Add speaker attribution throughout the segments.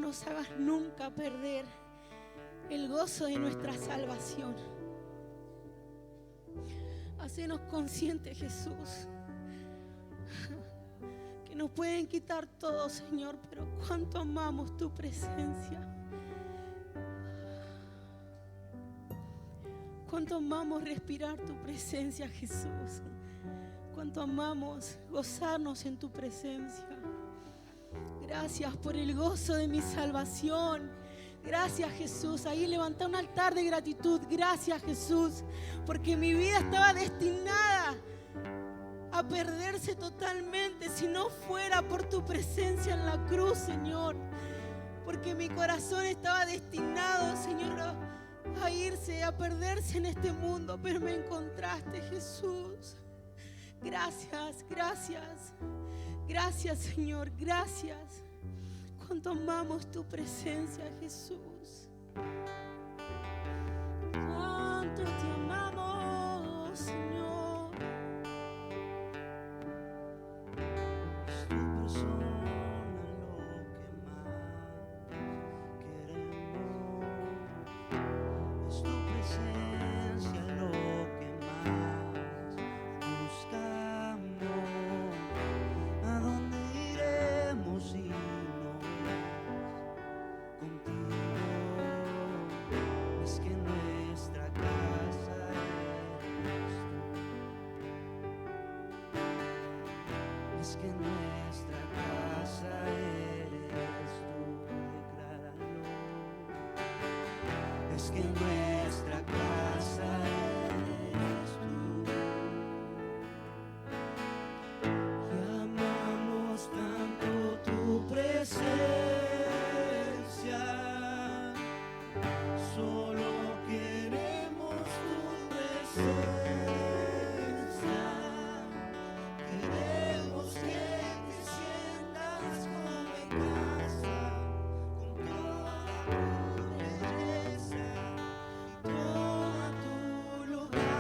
Speaker 1: nos hagas nunca perder el gozo de nuestra salvación. Hacenos conscientes, Jesús, que nos pueden quitar todo, Señor, pero cuánto amamos tu presencia. Cuánto amamos respirar tu presencia, Jesús. Cuánto amamos gozarnos en tu presencia. Gracias por el gozo de mi salvación. Gracias, Jesús. Ahí levanta un altar de gratitud. Gracias, Jesús, porque mi vida estaba destinada a perderse totalmente si no fuera por tu presencia en la cruz, Señor. Porque mi corazón estaba destinado, Señor, a irse, a perderse en este mundo, pero me encontraste, Jesús. Gracias, gracias. Gracias, Señor, gracias. Cuánto amamos tu presencia, Jesús. Cuánto te amamos, Señor.
Speaker 2: Es tu persona lo que más queremos. Es tu presencia lo que más buscamos. ¿A dónde iremos si no es contigo? Es que nuestra casa eres tú. Es que nuestra casa eres tú. Decláralo. Es que nuestra casa eres tú. Y amamos tanto tu presencia. Solo queremos tu presencia. Queremos que te sientas como en casa, con toda tu belleza, toma tu lugar.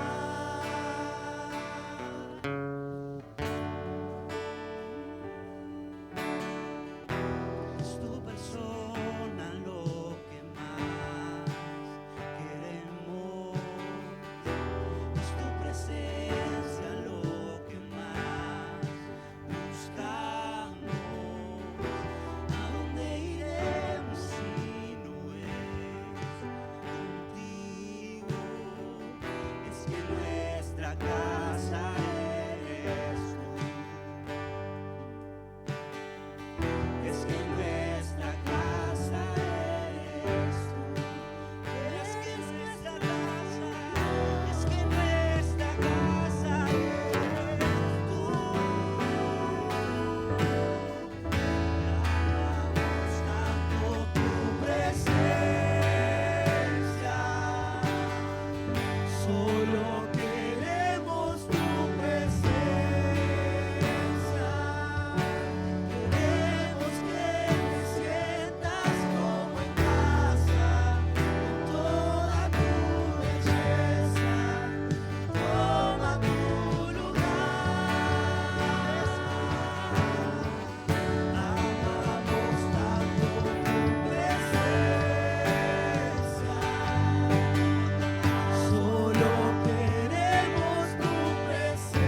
Speaker 2: Es tu persona lo que más queremos. Es tu presencia lo que más buscamos. ¿A dónde iremos si no es contigo? Es que nuestra casa eres tú. Es que nuestra casa eres tú. Es que nuestra casa, es que nuestra casa eres tú. Amamos tanto tu presencia. Solo queremos tu presencia. Queremos que te sientas como en casa, con toda tu belleza, toma tu lugar. Amamos tanto tu presencia. Solo queremos tu presencia.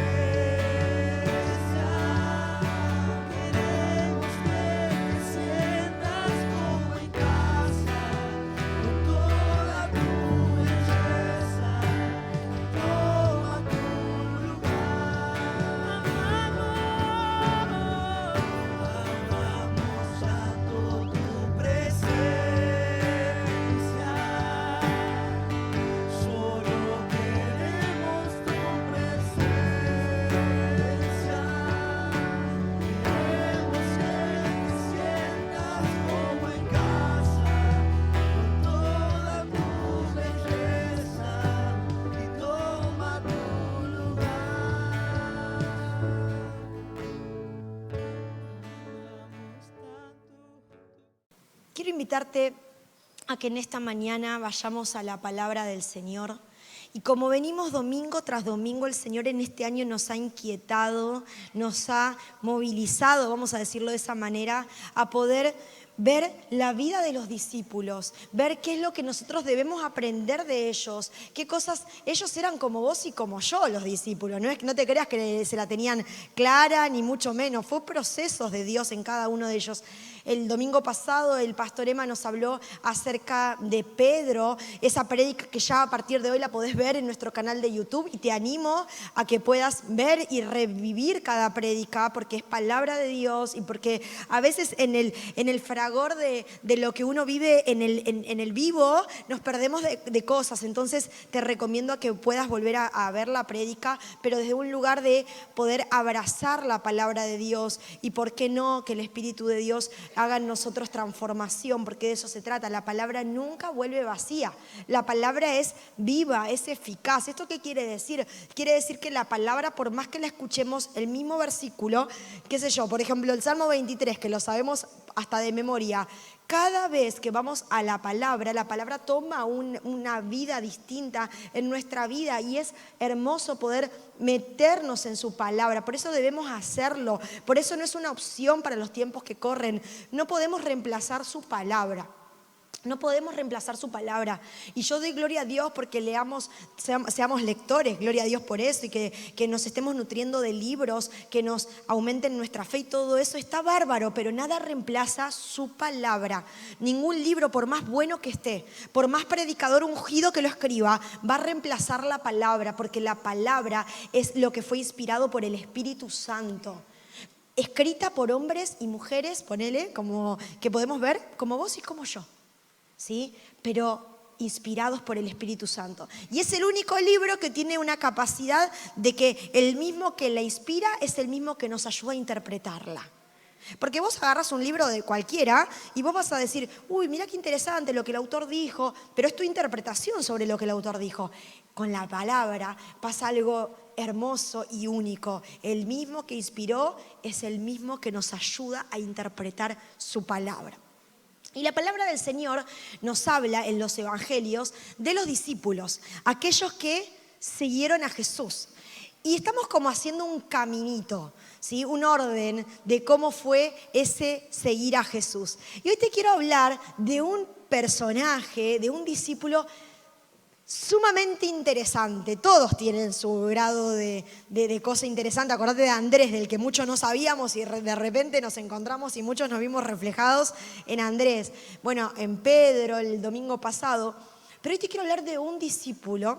Speaker 2: Queremos que te sientas como en casa, con toda tu belleza, toma tu lugar. Amamos tanto tu presencia. Solo queremos tu presencia. Queremos que te sientas como en casa, con toda tu belleza, y toma tu lugar.
Speaker 3: Quiero invitarte a que en esta mañana vayamos a la palabra del Señor. Y como venimos domingo tras domingo, el Señor en este año nos ha inquietado, nos ha movilizado, vamos a decirlo de esa manera, a poder ver la vida de los discípulos, ver qué es lo que nosotros debemos aprender de ellos, qué cosas, ellos eran como vos y como yo los discípulos, no te creas que se la tenían clara ni mucho menos, fue procesos de Dios en cada uno de ellos. El domingo pasado el pastor Emma nos habló acerca de Pedro, esa prédica que ya a partir de hoy la podés ver en nuestro canal de YouTube y te animo a que puedas ver y revivir cada prédica porque es palabra de Dios y porque a veces en el fragor de lo que uno vive en el vivo nos perdemos de cosas. Entonces te recomiendo a que puedas volver a ver la prédica, pero desde un lugar de poder abrazar la palabra de Dios y por qué no que el Espíritu de Dios haga en nosotros transformación, porque de eso se trata. La palabra nunca vuelve vacía. La palabra es viva, es eficaz. ¿Esto qué quiere decir? Quiere decir que la palabra, por más que la escuchemos, el mismo versículo, qué sé yo, por ejemplo, el Salmo 23, que lo sabemos hasta de memoria, cada vez que vamos a la palabra toma una vida distinta en nuestra vida y es hermoso poder meternos en su palabra. Por eso debemos hacerlo. Por eso no es una opción para los tiempos que corren. No podemos reemplazar su palabra. No podemos reemplazar su palabra. Y yo doy gloria a Dios porque seamos lectores, gloria a Dios por eso, y que nos estemos nutriendo de libros, que nos aumenten nuestra fe y todo eso está bárbaro, pero nada reemplaza su palabra. Ningún libro, por más bueno que esté, por más predicador ungido que lo escriba, va a reemplazar la palabra, porque la palabra es lo que fue inspirado por el Espíritu Santo. Escrita por hombres y mujeres, ponele, como que podemos ver, como vos y como yo. ¿Sí? Pero inspirados por el Espíritu Santo. Y es el único libro que tiene una capacidad de que el mismo que la inspira es el mismo que nos ayuda a interpretarla. Porque vos agarras un libro de cualquiera y vos vas a decir, uy, mira qué interesante lo que el autor dijo, pero es tu interpretación sobre lo que el autor dijo. Con la palabra pasa algo hermoso y único. El mismo que inspiró es el mismo que nos ayuda a interpretar su palabra. Y la palabra del Señor nos habla en los evangelios de los discípulos, aquellos que siguieron a Jesús. Y estamos como haciendo un caminito, ¿sí? Un orden de cómo fue ese seguir a Jesús. Y hoy te quiero hablar de un personaje, de un discípulo sumamente interesante. Todos tienen su grado de cosa interesante. Acordate de Andrés, del que muchos no sabíamos y de repente nos encontramos y muchos nos vimos reflejados en Andrés. Bueno, en Pedro el domingo pasado. Pero hoy te quiero hablar de un discípulo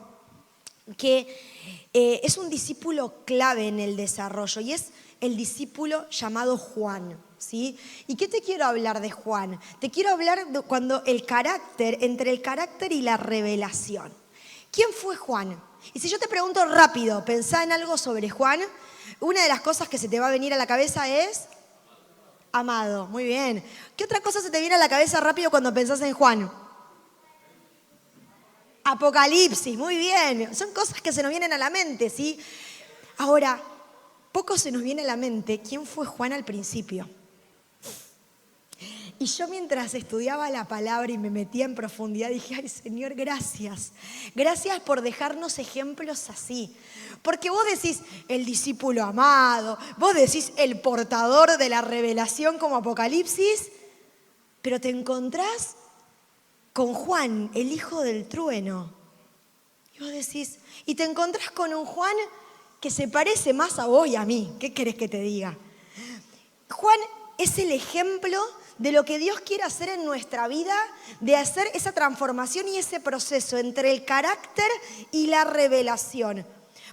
Speaker 3: que es un discípulo clave en el desarrollo y es el discípulo llamado Juan. ¿Sí? ¿Y qué te quiero hablar de Juan? Te quiero hablar de cuando entre el carácter y la revelación. ¿Quién fue Juan? Y si yo te pregunto rápido, pensá en algo sobre Juan, una de las cosas que se te va a venir a la cabeza es amado. Muy bien. ¿Qué otra cosa se te viene a la cabeza rápido cuando pensás en Juan? Apocalipsis, muy bien. Son cosas que se nos vienen a la mente, ¿sí? Ahora, poco se nos viene a la mente quién fue Juan al principio. Y yo mientras estudiaba la palabra y me metía en profundidad, dije, ay Señor, gracias. Gracias por dejarnos ejemplos así. Porque vos decís el discípulo amado, vos decís el portador de la revelación como Apocalipsis, pero te encontrás con Juan, el hijo del trueno. Y vos decís, y te encontrás con un Juan que se parece más a vos y a mí. ¿Qué querés que te diga? Juan es el ejemplo de lo que Dios quiere hacer en nuestra vida, de hacer esa transformación y ese proceso entre el carácter y la revelación.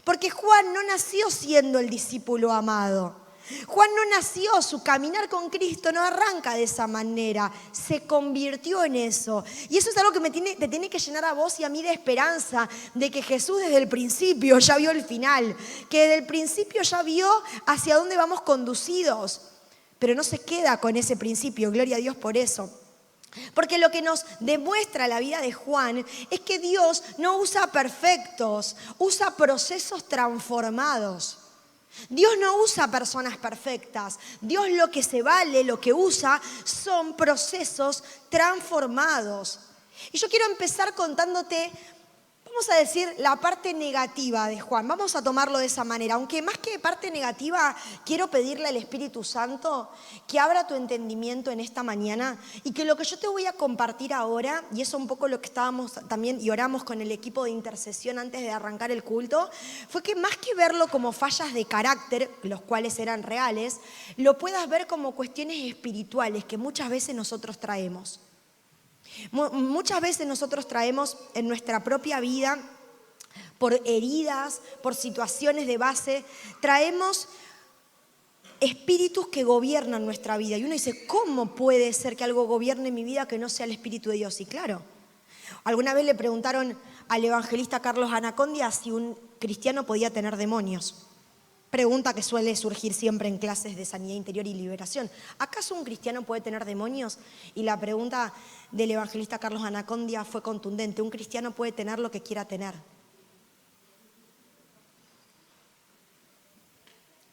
Speaker 3: Porque Juan no nació siendo el discípulo amado. Juan no nació, su caminar con Cristo no arranca de esa manera, se convirtió en eso. Y eso es algo que te tiene que llenar a vos y a mí de esperanza, de que Jesús desde el principio ya vio el final, que desde el principio ya vio hacia dónde vamos conducidos. Pero no se queda con ese principio, gloria a Dios por eso. Porque lo que nos demuestra la vida de Juan es que Dios no usa perfectos, usa procesos transformados. Dios no usa personas perfectas. Dios lo que se vale, lo que usa son procesos transformados. Y yo quiero empezar contándote vamos a decir, la parte negativa de Juan. Vamos a tomarlo de esa manera. Aunque más que parte negativa, quiero pedirle al Espíritu Santo que abra tu entendimiento en esta mañana y que lo que yo te voy a compartir ahora, y eso un poco lo que estábamos también y oramos con el equipo de intercesión antes de arrancar el culto, fue que más que verlo como fallas de carácter, los cuales eran reales, lo puedas ver como cuestiones espirituales que muchas veces nosotros traemos. Muchas veces nosotros traemos en nuestra propia vida, por heridas, por situaciones de base, traemos espíritus que gobiernan nuestra vida. Y uno dice, ¿cómo puede ser que algo gobierne mi vida que no sea el Espíritu de Dios? Y claro, alguna vez le preguntaron al evangelista Carlos Anacondia si un cristiano podía tener demonios. Pregunta que suele surgir siempre en clases de sanidad interior y liberación. ¿Acaso un cristiano puede tener demonios? Y la pregunta del evangelista Carlos Anacondia fue contundente. Un cristiano puede tener lo que quiera tener.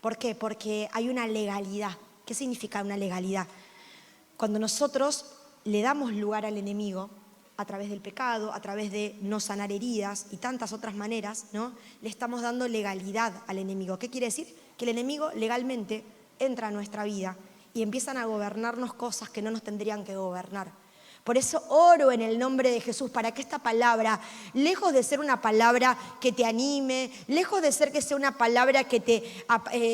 Speaker 3: ¿Por qué? Porque hay una legalidad. ¿Qué significa una legalidad? Cuando nosotros le damos lugar al enemigo, a través del pecado, a través de no sanar heridas y tantas otras maneras, ¿no? Le estamos dando legalidad al enemigo. ¿Qué quiere decir? Que el enemigo legalmente entra a nuestra vida y empiezan a gobernarnos cosas que no nos tendrían que gobernar. Por eso oro en el nombre de Jesús para que esta palabra, lejos de ser una palabra que te anime, lejos de ser que sea una palabra que te,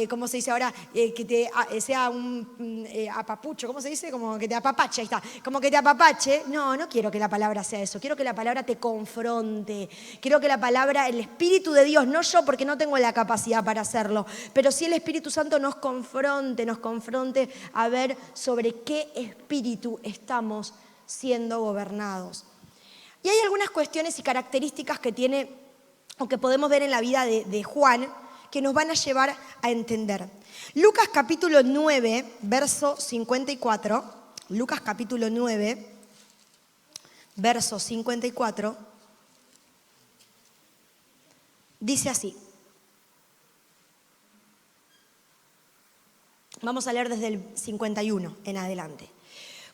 Speaker 3: ¿cómo se dice ahora? Que te sea un apapucho, ¿cómo se dice? Como que te apapache, ahí está. Como que te apapache. No quiero que la palabra sea eso. Quiero que la palabra te confronte. Quiero que la palabra, el Espíritu de Dios, no yo porque no tengo la capacidad para hacerlo, pero sí el Espíritu Santo nos confronte a ver sobre qué espíritu estamos siendo gobernados. Y hay algunas cuestiones y características que tiene o que podemos ver en la vida de Juan que nos van a llevar a entender. Lucas capítulo 9, verso 54. Lucas capítulo 9, verso 54. Dice así. Vamos a leer desde el 51 en adelante.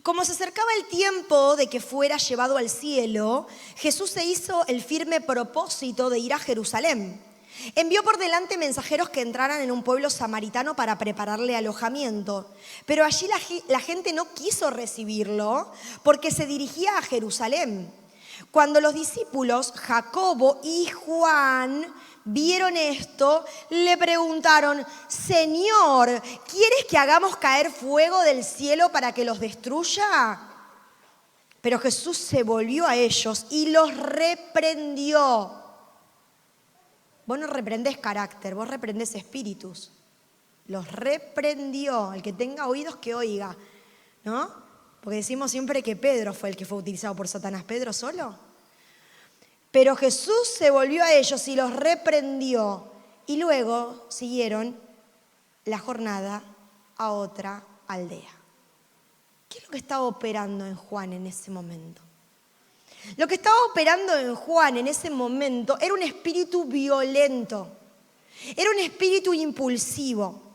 Speaker 3: Como se acercaba el tiempo de que fuera llevado al cielo, Jesús se hizo el firme propósito de ir a Jerusalén. Envió por delante mensajeros que entraran en un pueblo samaritano para prepararle alojamiento. Pero allí la gente no quiso recibirlo porque se dirigía a Jerusalén. Cuando los discípulos, Jacobo y Juan, vieron esto, le preguntaron, Señor, ¿quieres que hagamos caer fuego del cielo para que los destruya? Pero Jesús se volvió a ellos y los reprendió. Vos no reprendés carácter, vos reprendés espíritus. Los reprendió. El que tenga oídos que oiga, ¿no? Porque decimos siempre que Pedro fue el que fue utilizado por Satanás. ¿Pedro solo? Pero Jesús se volvió a ellos y los reprendió. Y luego siguieron la jornada a otra aldea. ¿Qué es lo que estaba operando en Juan en ese momento? Lo que estaba operando en Juan en ese momento era un espíritu violento. Era un espíritu impulsivo.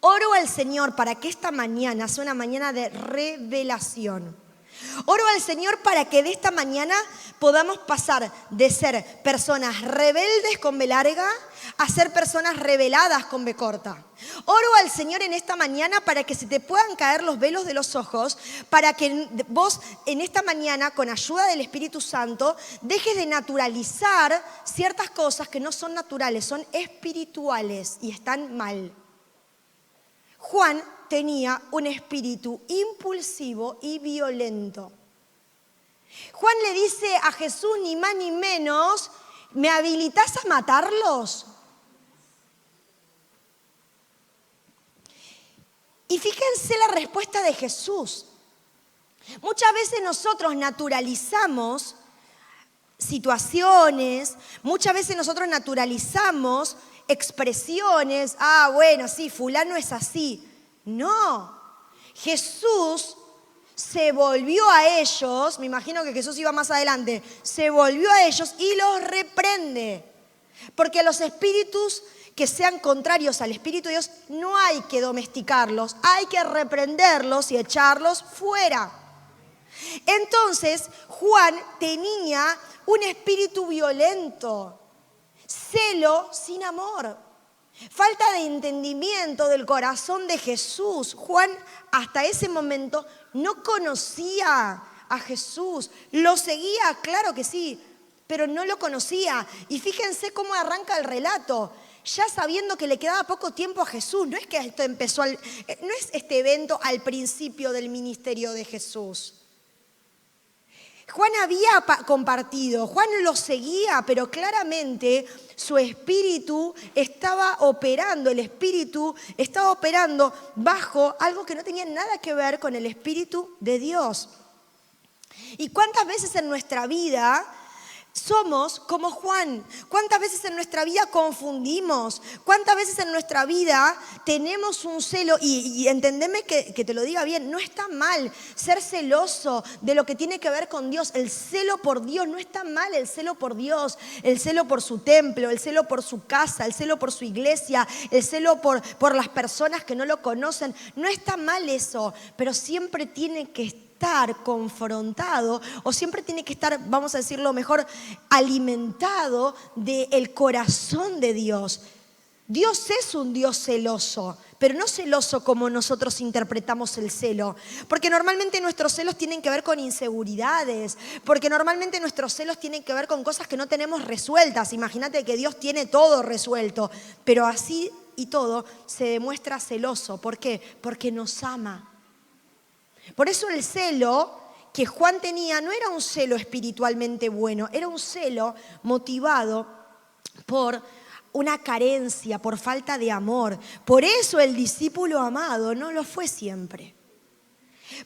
Speaker 3: Oro al Señor para que esta mañana sea una mañana de revelación. Oro al Señor para que de esta mañana podamos pasar de ser personas rebeldes con B larga a ser personas reveladas con B corta. Oro al Señor en esta mañana para que se te puedan caer los velos de los ojos, para que vos en esta mañana, con ayuda del Espíritu Santo, dejes de naturalizar ciertas cosas que no son naturales, son espirituales y están mal. Juan tenía un espíritu impulsivo y violento. Juan le dice a Jesús ni más ni menos, ¿me habilitas a matarlos? Y fíjense la respuesta de Jesús. Muchas veces nosotros naturalizamos situaciones, muchas veces nosotros naturalizamos expresiones, bueno, sí, fulano es así. No, Jesús se volvió a ellos, me imagino que Jesús iba más adelante, se volvió a ellos y los reprende. Porque los espíritus que sean contrarios al Espíritu de Dios no hay que domesticarlos, hay que reprenderlos y echarlos fuera. Entonces Juan tenía un espíritu violento, celo sin amor, falta de entendimiento del corazón de Jesús. Juan hasta ese momento no conocía a Jesús, lo seguía, claro que sí, pero no lo conocía. Y fíjense cómo arranca el relato, ya sabiendo que le quedaba poco tiempo a Jesús. No es que esto empezó, no es este evento al principio del ministerio de Jesús. Juan había compartido, Juan lo seguía, pero claramente su espíritu estaba operando, el espíritu estaba operando bajo algo que no tenía nada que ver con el Espíritu de Dios. ¿Y cuántas veces en nuestra vida somos como Juan? ¿Cuántas veces en nuestra vida confundimos? ¿Cuántas veces en nuestra vida tenemos un celo? Y entendeme que te lo diga bien, no está mal ser celoso de lo que tiene que ver con Dios. El celo por Dios, no está mal el celo por Dios, el celo por su templo, el celo por su casa, el celo por su iglesia, el celo por las personas que no lo conocen. No está mal eso, pero siempre tiene que estar confrontado, o siempre tiene que estar, vamos a decirlo mejor, alimentado del corazón de Dios. Dios es un Dios celoso, pero no celoso como nosotros interpretamos el celo, porque normalmente nuestros celos tienen que ver con inseguridades, porque normalmente nuestros celos tienen que ver con cosas que no tenemos resueltas. Imagínate que Dios tiene todo resuelto, pero así y todo se demuestra celoso. ¿Por qué? Porque nos ama. Por eso el celo que Juan tenía no era un celo espiritualmente bueno, era un celo motivado por una carencia, por falta de amor. Por eso el discípulo amado no lo fue siempre.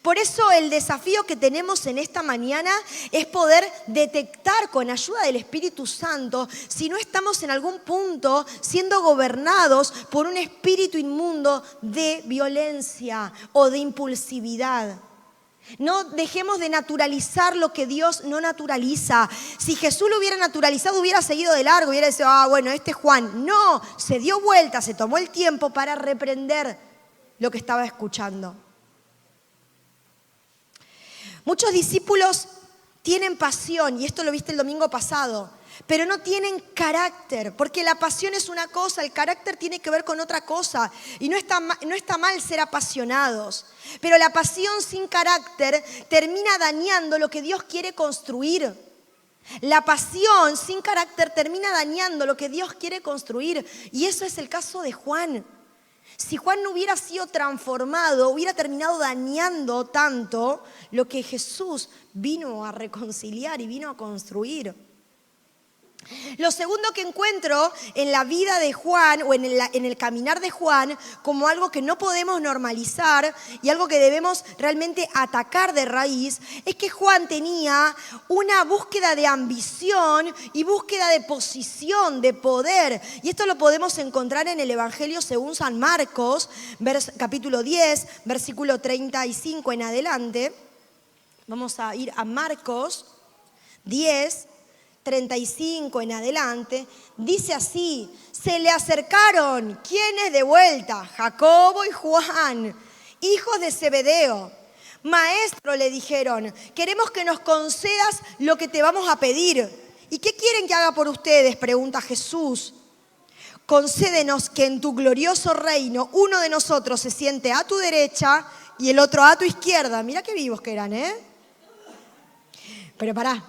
Speaker 3: Por eso el desafío que tenemos en esta mañana es poder detectar con ayuda del Espíritu Santo si no estamos en algún punto siendo gobernados por un espíritu inmundo de violencia o de impulsividad. No dejemos de naturalizar lo que Dios no naturaliza. Si Jesús lo hubiera naturalizado, hubiera seguido de largo, hubiera dicho, bueno, este es Juan. No, se dio vuelta, se tomó el tiempo para reprender lo que estaba escuchando. Muchos discípulos tienen pasión, y esto lo viste el domingo pasado, pero no tienen carácter, porque la pasión es una cosa, el carácter tiene que ver con otra cosa, y no está mal ser apasionados, pero la pasión sin carácter termina dañando lo que Dios quiere construir. La pasión sin carácter termina dañando lo que Dios quiere construir, y eso es el caso de Juan. Si Juan no hubiera sido transformado, hubiera terminado dañando tanto lo que Jesús vino a reconciliar y vino a construir. Lo segundo que encuentro en la vida de Juan o en el caminar de Juan como algo que no podemos normalizar y algo que debemos realmente atacar de raíz es que Juan tenía una búsqueda de ambición y búsqueda de posición, de poder. Y esto lo podemos encontrar en el Evangelio según San Marcos, capítulo 10, versículo 35 en adelante. Vamos a ir a Marcos 10, 35 en adelante, dice así: se le acercaron, ¿quiénes de vuelta? Jacobo y Juan, hijos de Zebedeo. Maestro, le dijeron, queremos que nos concedas lo que te vamos a pedir. ¿Y qué quieren que haga por ustedes?, pregunta Jesús. Concédenos que en tu glorioso reino uno de nosotros se siente a tu derecha y el otro a tu izquierda. Mirá qué vivos que eran, ¿eh? Pero pará,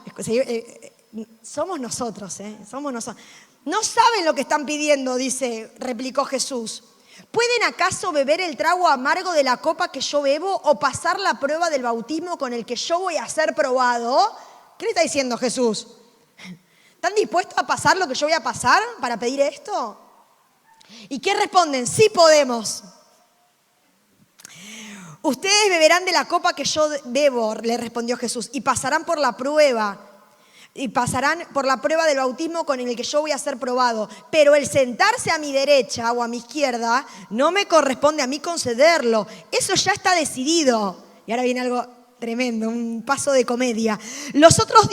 Speaker 3: somos nosotros, somos nosotros. No saben lo que están pidiendo, replicó Jesús. ¿Pueden acaso beber el trago amargo de la copa que yo bebo o pasar la prueba del bautismo con el que yo voy a ser probado? ¿Qué le está diciendo Jesús? ¿Están dispuestos a pasar lo que yo voy a pasar para pedir esto? ¿Y qué responden? Sí podemos. Ustedes beberán de la copa que yo bebo, le respondió Jesús, y pasarán por la prueba del bautismo con el que yo voy a ser probado. Pero el sentarse a mi derecha o a mi izquierda no me corresponde a mí concederlo. Eso ya está decidido. Y ahora viene algo tremendo, un paso de comedia. Los otros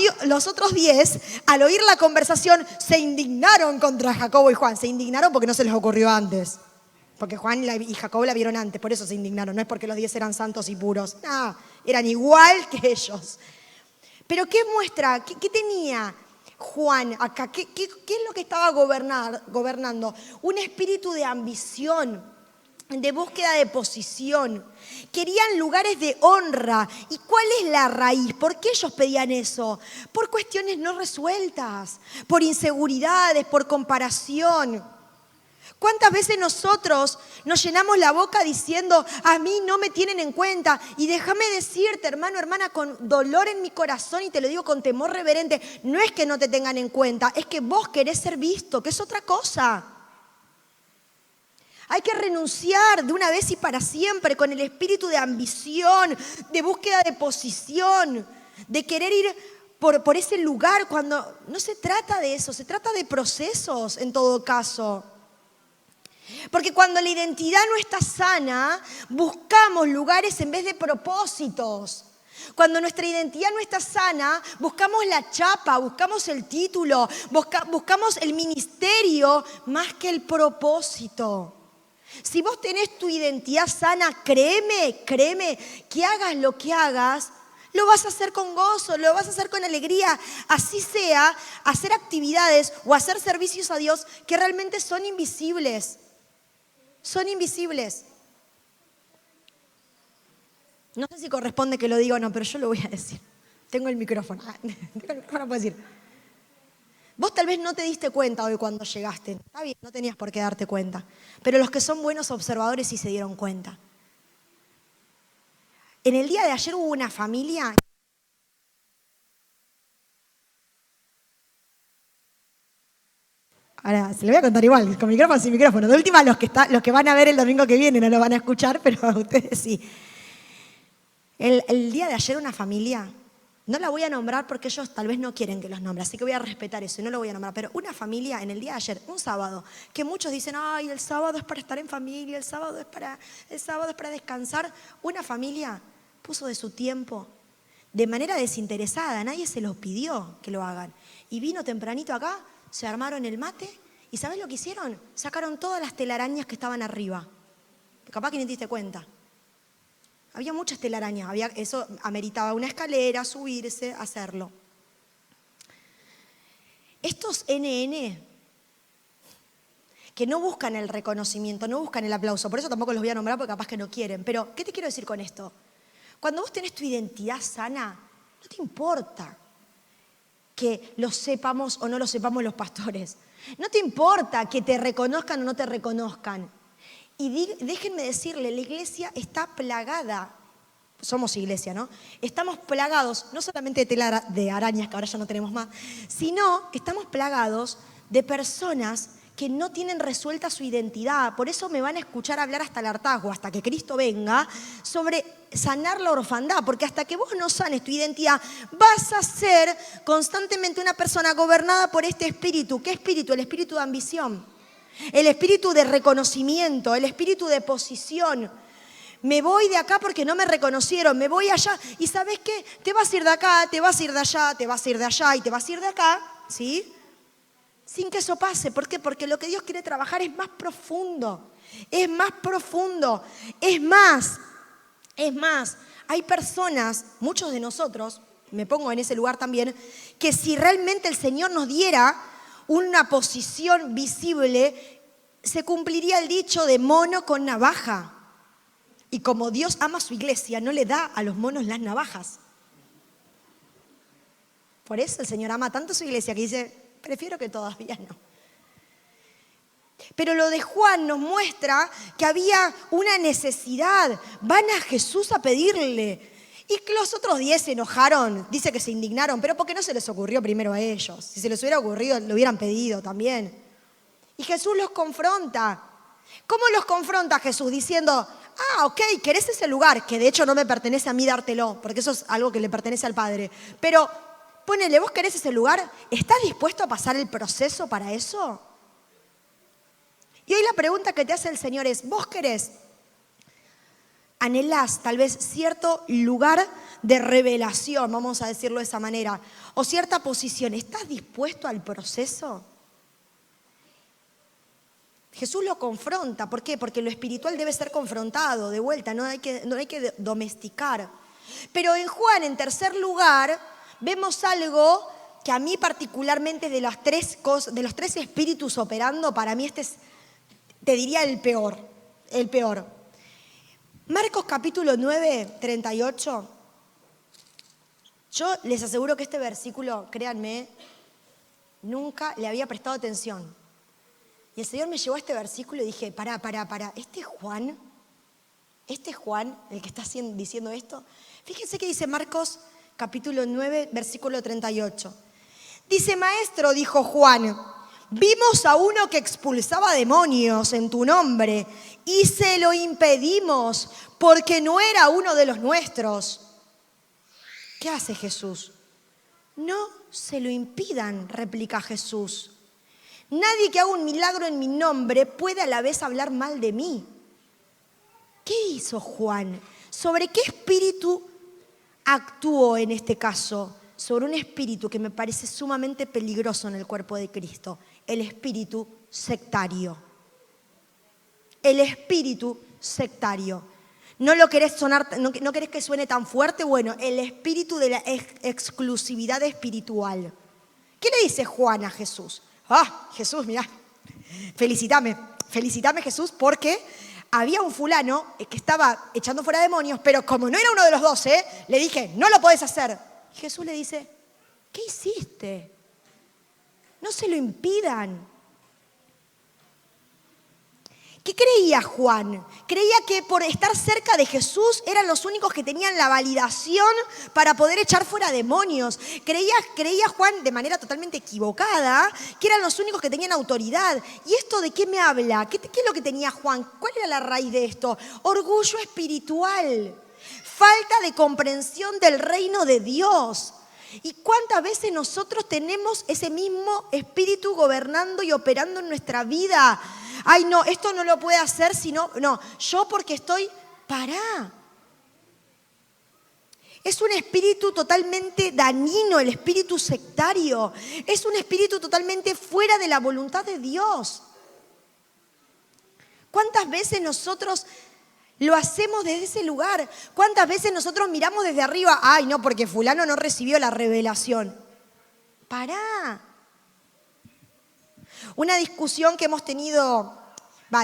Speaker 3: 10, al oír la conversación, se indignaron contra Jacobo y Juan. Se indignaron porque no se les ocurrió antes. Porque Juan y Jacobo la vieron antes, por eso se indignaron. No es porque los 10 eran santos y puros. No, eran igual que ellos. Pero ¿qué muestra? ¿Qué tenía Juan acá? ¿Qué es lo que estaba gobernando? Un espíritu de ambición, de búsqueda de posición. Querían lugares de honra. ¿Y cuál es la raíz? ¿Por qué ellos pedían eso? Por cuestiones no resueltas, por inseguridades, por comparación. ¿Cuántas veces nosotros nos llenamos la boca diciendo, a mí no me tienen en cuenta? Y déjame decirte, hermano, hermana, con dolor en mi corazón, y te lo digo con temor reverente, no es que no te tengan en cuenta, es que vos querés ser visto, que es otra cosa. Hay que renunciar de una vez y para siempre con el espíritu de ambición, de búsqueda de posición, de querer ir por ese lugar cuando no se trata de eso, se trata de procesos en todo caso. Porque cuando la identidad no está sana, buscamos lugares en vez de propósitos. Cuando nuestra identidad no está sana, buscamos la chapa, buscamos el título, buscamos el ministerio más que el propósito. Si vos tenés tu identidad sana, créeme, que hagas lo que hagas, lo vas a hacer con gozo, lo vas a hacer con alegría. Así sea, hacer actividades o hacer servicios a Dios que realmente son invisibles. Son invisibles. No sé si corresponde que lo diga o no, pero yo lo voy a decir. Tengo el micrófono. Ahora puedo decir. Vos tal vez no te diste cuenta hoy cuando llegaste. Está bien, no tenías por qué darte cuenta. Pero los que son buenos observadores sí se dieron cuenta. En el día de ayer hubo una familia. Ahora, se lo voy a contar igual, con micrófono sin micrófono. De última, los que van a ver el domingo que viene no lo van a escuchar, pero ustedes sí. El día de ayer una familia, no la voy a nombrar porque ellos tal vez no quieren que los nombre, así que voy a respetar eso y no lo voy a nombrar, pero una familia en el día de ayer, un sábado, que muchos dicen, ay, el sábado es para estar en familia, el sábado es para descansar. Una familia puso de su tiempo de manera desinteresada, nadie se los pidió que lo hagan. Y vino tempranito acá, se armaron el mate y ¿sabes lo que hicieron? Sacaron todas las telarañas que estaban arriba. Capaz que ni te diste cuenta. Había muchas telarañas, eso ameritaba una escalera, subirse, hacerlo. Estos NN, que no buscan el reconocimiento, no buscan el aplauso, por eso tampoco los voy a nombrar porque capaz que no quieren, pero ¿qué te quiero decir con esto? Cuando vos tenés tu identidad sana, no te importa que lo sepamos o no lo sepamos los pastores. No te importa que te reconozcan o no te reconozcan. Y déjenme decirle, la iglesia está plagada, somos iglesia, ¿no? Estamos plagados, no solamente de tela de arañas, que ahora ya no tenemos más, sino estamos plagados de personas que no tienen resuelta su identidad. Por eso me van a escuchar hablar hasta el hartazgo, hasta que Cristo venga, sobre sanar la orfandad. Porque hasta que vos no sanes tu identidad, vas a ser constantemente una persona gobernada por este espíritu. ¿Qué espíritu? El espíritu de ambición. El espíritu de reconocimiento, el espíritu de posición. Me voy de acá porque no me reconocieron, me voy allá. ¿Y sabes qué? Te vas a ir de acá, te vas a ir de allá, te vas a ir de allá y te vas a ir de acá, ¿sí? Sin que eso pase. ¿Por qué? Porque lo que Dios quiere trabajar es más profundo. Es más profundo. Es más, hay personas, muchos de nosotros, me pongo en ese lugar también, que si realmente el Señor nos diera una posición visible, se cumpliría el dicho de mono con navaja. Y como Dios ama a su iglesia, no le da a los monos las navajas. Por eso el Señor ama tanto a su iglesia que dice, prefiero que todavía no. Pero lo de Juan nos muestra que había una necesidad. Van a Jesús a pedirle. Y que los otros 10 se enojaron, dice que se indignaron, pero porque no se les ocurrió primero a ellos. Si se les hubiera ocurrido, lo hubieran pedido también. Y Jesús los confronta. ¿Cómo los confronta Jesús? Diciendo, ok, querés ese lugar, que de hecho no me pertenece a mí dártelo, porque eso es algo que le pertenece al Padre. Pero ponele, ¿vos querés ese lugar? ¿Estás dispuesto a pasar el proceso para eso? Y hoy la pregunta que te hace el Señor es, ¿vos querés? Anhelás tal vez cierto lugar de revelación, vamos a decirlo de esa manera, o cierta posición. ¿Estás dispuesto al proceso? Jesús lo confronta. ¿Por qué? Porque lo espiritual debe ser confrontado de vuelta, no hay que domesticar. Pero en Juan, en tercer lugar, vemos algo que a mí particularmente de los tres espíritus operando, para mí este es, te diría, el peor. El peor. Marcos capítulo 9, 38. Yo les aseguro que este versículo, créanme, nunca le había prestado atención. Y el Señor me llevó a este versículo y dije, pará. ¿Este es Juan el que está diciendo esto? Fíjense que dice Marcos capítulo 9, versículo 38. Dice, maestro, dijo Juan, vimos a uno que expulsaba demonios en tu nombre y se lo impedimos porque no era uno de los nuestros. ¿Qué hace Jesús? No se lo impidan, replica Jesús. Nadie que haga un milagro en mi nombre puede a la vez hablar mal de mí. ¿Qué hizo Juan? ¿Sobre qué espíritu actuó en este caso? Sobre un espíritu que me parece sumamente peligroso en el cuerpo de Cristo, el espíritu sectario. El espíritu sectario. ¿No lo querés no querés que suene tan fuerte? Bueno, el espíritu de la exclusividad espiritual. ¿Qué le dice Juan a Jesús? Jesús, mirá, felicítame Jesús, porque había un fulano que estaba echando fuera demonios, pero como no era uno de los 12, le dije, no lo podés hacer. Y Jesús le dice, ¿qué hiciste? No se lo impidan. ¿Qué creía Juan? Creía que por estar cerca de Jesús eran los únicos que tenían la validación para poder echar fuera demonios. Creía Juan de manera totalmente equivocada que eran los únicos que tenían autoridad. ¿Y esto de qué me habla? ¿Qué es lo que tenía Juan? ¿Cuál era la raíz de esto? Orgullo espiritual, falta de comprensión del reino de Dios. ¿Y cuántas veces nosotros tenemos ese mismo espíritu gobernando y operando en nuestra vida? Ay, no, esto no lo puede hacer sino... No, yo porque estoy... Pará. Es un espíritu totalmente dañino, el espíritu sectario. Es un espíritu totalmente fuera de la voluntad de Dios. ¿Cuántas veces nosotros lo hacemos desde ese lugar? ¿Cuántas veces nosotros miramos desde arriba? Ay, no, porque fulano no recibió la revelación. Pará. Una discusión que hemos tenido,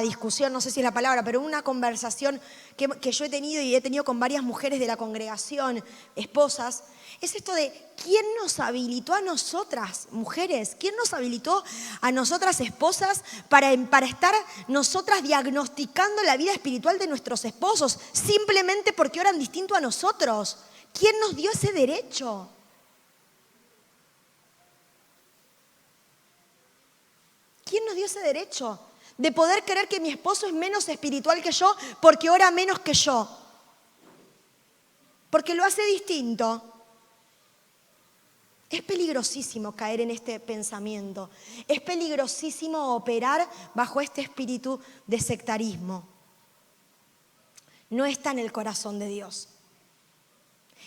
Speaker 3: discusión, no sé si es la palabra, pero una conversación que yo he tenido con varias mujeres de la congregación, esposas, es esto de ¿quién nos habilitó a nosotras, mujeres? ¿Quién nos habilitó a nosotras, esposas, para estar nosotras diagnosticando la vida espiritual de nuestros esposos simplemente porque oran distinto a nosotros? ¿Quién nos dio ese derecho? ¿Quién nos dio ese derecho de poder creer que mi esposo es menos espiritual que yo porque ora menos que yo? Porque lo hace distinto. Es peligrosísimo caer en este pensamiento. Es peligrosísimo operar bajo este espíritu de sectarismo. No está en el corazón de Dios.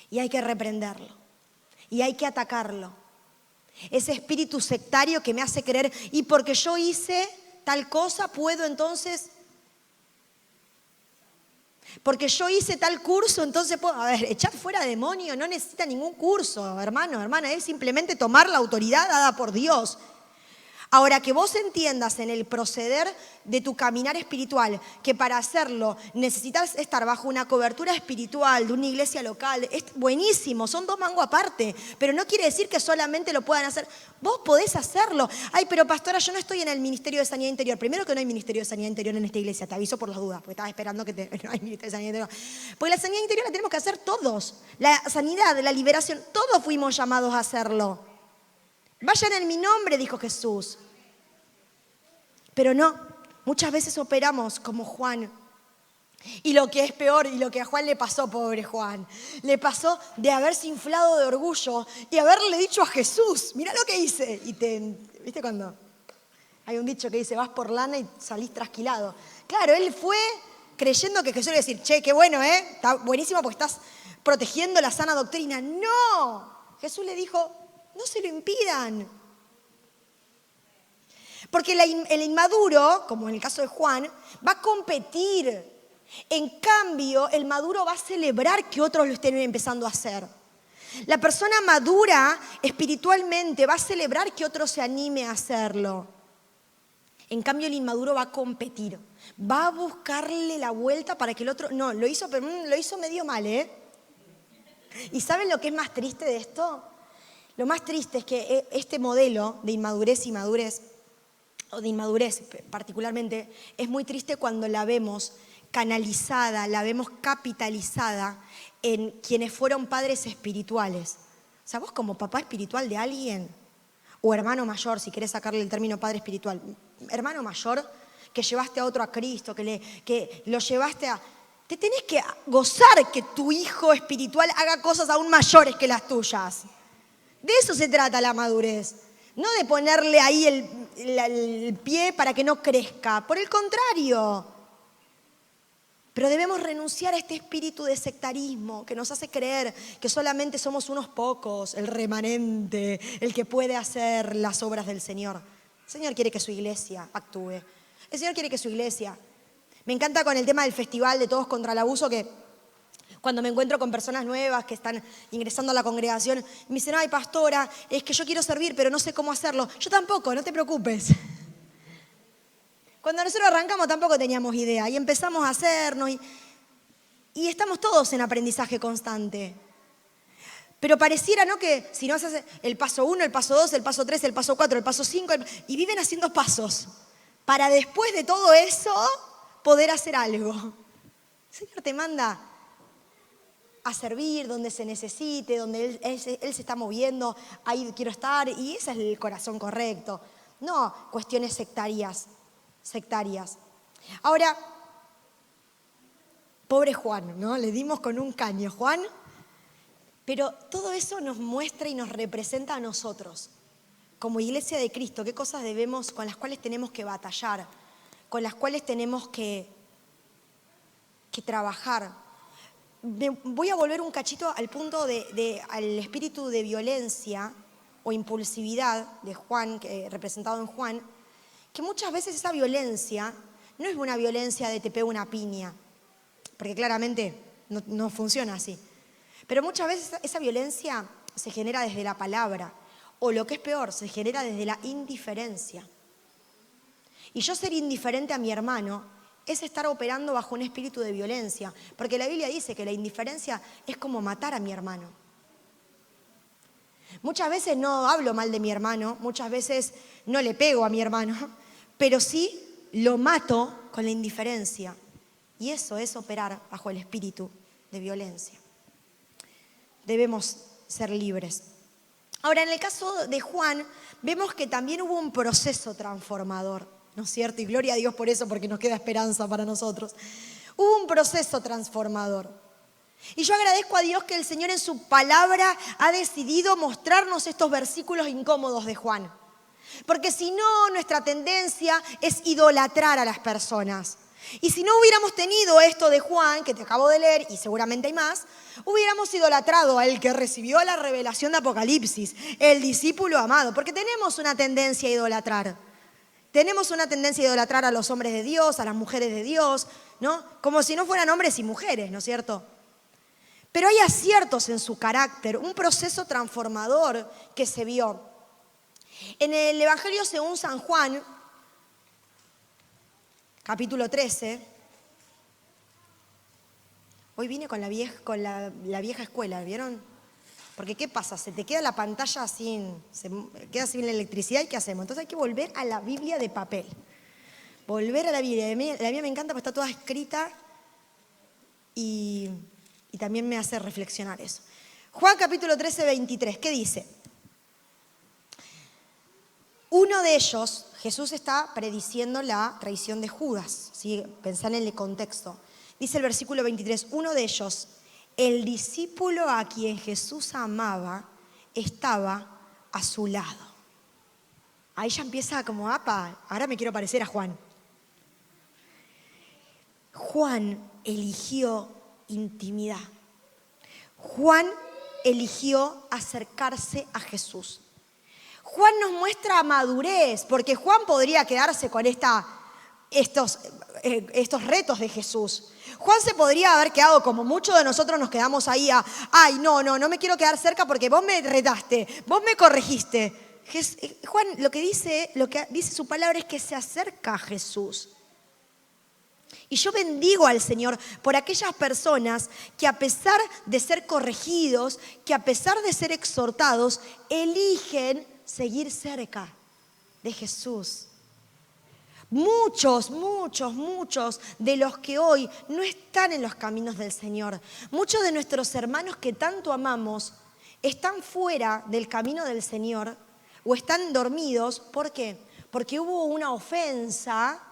Speaker 3: Y hay que reprenderlo. Y hay que atacarlo. Ese espíritu sectario que me hace creer, y porque yo hice tal cosa, puedo entonces... Porque yo hice tal curso, entonces puedo... A ver, echar fuera demonio no necesita ningún curso, hermano, hermana. Es simplemente tomar la autoridad dada por Dios. Ahora, que vos entiendas en el proceder de tu caminar espiritual que para hacerlo necesitas estar bajo una cobertura espiritual de una iglesia local, es buenísimo, son dos mangos aparte, pero no quiere decir que solamente lo puedan hacer. Vos podés hacerlo. Ay, pero pastora, yo no estoy en el Ministerio de Sanidad Interior. Primero que no hay Ministerio de Sanidad Interior en esta iglesia, te aviso por las dudas, porque estaba esperando que no hay Ministerio de Sanidad Interior. Porque la sanidad interior la tenemos que hacer todos. La sanidad, la liberación, todos fuimos llamados a hacerlo. Vayan en mi nombre, dijo Jesús. Pero no, muchas veces operamos como Juan. Y lo que es peor, y lo que a Juan le pasó, pobre Juan, le pasó de haberse inflado de orgullo y haberle dicho a Jesús, mirá lo que hice. ¿Viste cuando hay un dicho que dice, vas por lana y salís trasquilado? Claro, él fue creyendo que Jesús le iba a decir, che, qué bueno, está buenísimo porque estás protegiendo la sana doctrina. No, Jesús le dijo, no se lo impidan. Porque el inmaduro, como en el caso de Juan, va a competir. En cambio, el maduro va a celebrar que otros lo estén empezando a hacer. La persona madura espiritualmente va a celebrar que otro se anime a hacerlo. En cambio, el inmaduro va a competir, va a buscarle la vuelta para que el otro... No, lo hizo medio mal, ¿eh? ¿Y saben lo que es más triste de esto? Lo más triste es que este modelo de inmadurez y madurez, o de inmadurez particularmente, es muy triste cuando la vemos canalizada, la vemos capitalizada en quienes fueron padres espirituales. O sea, vos como papá espiritual de alguien, o hermano mayor, si querés sacarle el término padre espiritual, hermano mayor que llevaste a otro a Cristo, que lo llevaste a... Te tenés que gozar que tu hijo espiritual haga cosas aún mayores que las tuyas. De eso se trata la madurez. No de ponerle ahí el pie para que no crezca. Por el contrario. Pero debemos renunciar a este espíritu de sectarismo que nos hace creer que solamente somos unos pocos, el remanente, el que puede hacer las obras del Señor. El Señor quiere que su iglesia actúe. El Señor quiere que su iglesia... Me encanta con el tema del festival de Todos contra el Abuso que cuando me encuentro con personas nuevas que están ingresando a la congregación, me dicen, ay pastora, es que yo quiero servir pero no sé cómo hacerlo. Yo tampoco, no te preocupes. Cuando nosotros arrancamos tampoco teníamos idea y empezamos a hacernos y estamos todos en aprendizaje constante. Pero pareciera, ¿no?, que si no haces el paso 1, el paso 2, el paso 3, el paso 4, el paso 5, y viven haciendo pasos para después de todo eso poder hacer algo. El Señor te manda a servir donde se necesite, donde Él se está moviendo, ahí quiero estar, y ese es el corazón correcto. No cuestiones sectarias. Ahora, pobre Juan, ¿no? Le dimos con un caño, Juan, pero todo eso nos muestra y nos representa a nosotros, como iglesia de Cristo, qué cosas con las cuales tenemos que batallar, con las cuales tenemos que trabajar. Voy a volver un cachito al punto al espíritu de violencia o impulsividad de Juan, representado en Juan, que muchas veces esa violencia no es una violencia de te pego una piña, porque claramente no funciona así. Pero muchas veces esa violencia se genera desde la palabra, o lo que es peor, se genera desde la indiferencia. Y yo ser indiferente a mi hermano es estar operando bajo un espíritu de violencia, porque la Biblia dice que la indiferencia es como matar a mi hermano. Muchas veces no hablo mal de mi hermano, muchas veces no le pego a mi hermano, pero sí lo mato con la indiferencia. Y eso es operar bajo el espíritu de violencia. Debemos ser libres. Ahora, en el caso de Juan, vemos que también hubo un proceso transformador, ¿no es cierto? Y gloria a Dios por eso, porque nos queda esperanza para nosotros. Hubo un proceso transformador. Y yo agradezco a Dios que el Señor en su palabra ha decidido mostrarnos estos versículos incómodos de Juan. Porque si no, nuestra tendencia es idolatrar a las personas. Y si no hubiéramos tenido esto de Juan, que te acabo de leer, y seguramente hay más, hubiéramos idolatrado al que recibió la revelación de Apocalipsis, el discípulo amado. Porque tenemos una tendencia a idolatrar. Tenemos una tendencia a idolatrar a los hombres de Dios, a las mujeres de Dios, ¿no? Como si no fueran hombres y mujeres, ¿no es cierto? Pero hay aciertos en su carácter, un proceso transformador que se vio. En el Evangelio según San Juan, capítulo 13, hoy vine con la vieja escuela, ¿vieron? Porque ¿qué pasa? Se te queda la pantalla queda sin la electricidad, ¿y qué hacemos? Entonces hay que volver a la Biblia de papel. Volver a la Biblia. La Biblia me encanta porque está toda escrita y también me hace reflexionar eso. Juan capítulo 13, 23, ¿qué dice? Uno de ellos, Jesús está prediciendo la traición de Judas, ¿sí? Pensá en el contexto. Dice el versículo 23, uno de ellos, el discípulo a quien Jesús amaba, estaba a su lado. Ahí ya empieza como, ahora me quiero parecer a Juan. Juan eligió intimidad. Juan eligió acercarse a Jesús. Juan nos muestra madurez, porque Juan podría quedarse con estos retos de Jesús. Juan se podría haber quedado como muchos de nosotros nos quedamos ahí ay, no me quiero quedar cerca porque vos me retaste, vos me corregiste. Juan lo que dice su palabra es que se acerca a Jesús. Y yo bendigo al Señor por aquellas personas que a pesar de ser corregidos, que a pesar de ser exhortados, eligen seguir cerca de Jesús. Muchos de los que hoy no están en los caminos del Señor, muchos de nuestros hermanos que tanto amamos, están fuera del camino del Señor o están dormidos. ¿Por qué? Porque hubo una ofensa.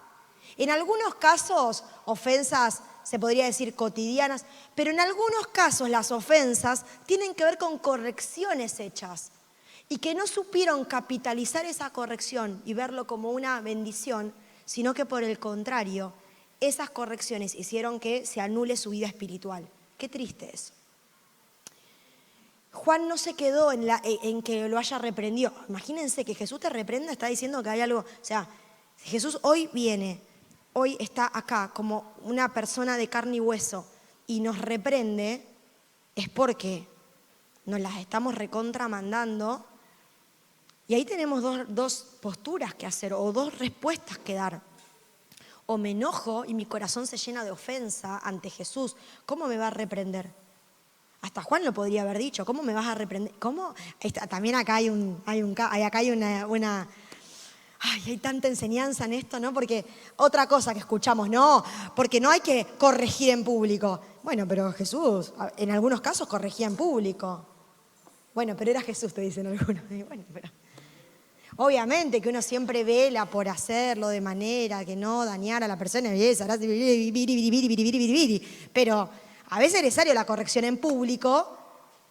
Speaker 3: En algunos casos, ofensas se podría decir cotidianas, pero en algunos casos las ofensas tienen que ver con correcciones hechas y que no supieron capitalizar esa corrección y verlo como una bendición, sino que por el contrario, esas correcciones hicieron que se anule su vida espiritual. Qué triste eso. Juan no se quedó en que lo haya reprendido. Imagínense que Jesús te reprenda, está diciendo que hay algo. O sea, si Jesús hoy está acá como una persona de carne y hueso y nos reprende, es porque nos las estamos recontramandando. Y ahí tenemos dos posturas que hacer o dos respuestas que dar. O me enojo y mi corazón se llena de ofensa ante Jesús. ¿Cómo me va a reprender? Hasta Juan lo podría haber dicho. ¿Cómo me vas a reprender? ¿Cómo? También acá hay una... Ay, hay tanta enseñanza en esto, ¿no? Porque otra cosa que escuchamos, no, porque no hay que corregir en público. Bueno, pero Jesús en algunos casos corregía en público. Bueno, pero era Jesús, te dicen algunos. Bueno, pero... Obviamente que uno siempre vela por hacerlo de manera que no dañara a la persona, pero a veces es necesario la corrección en público.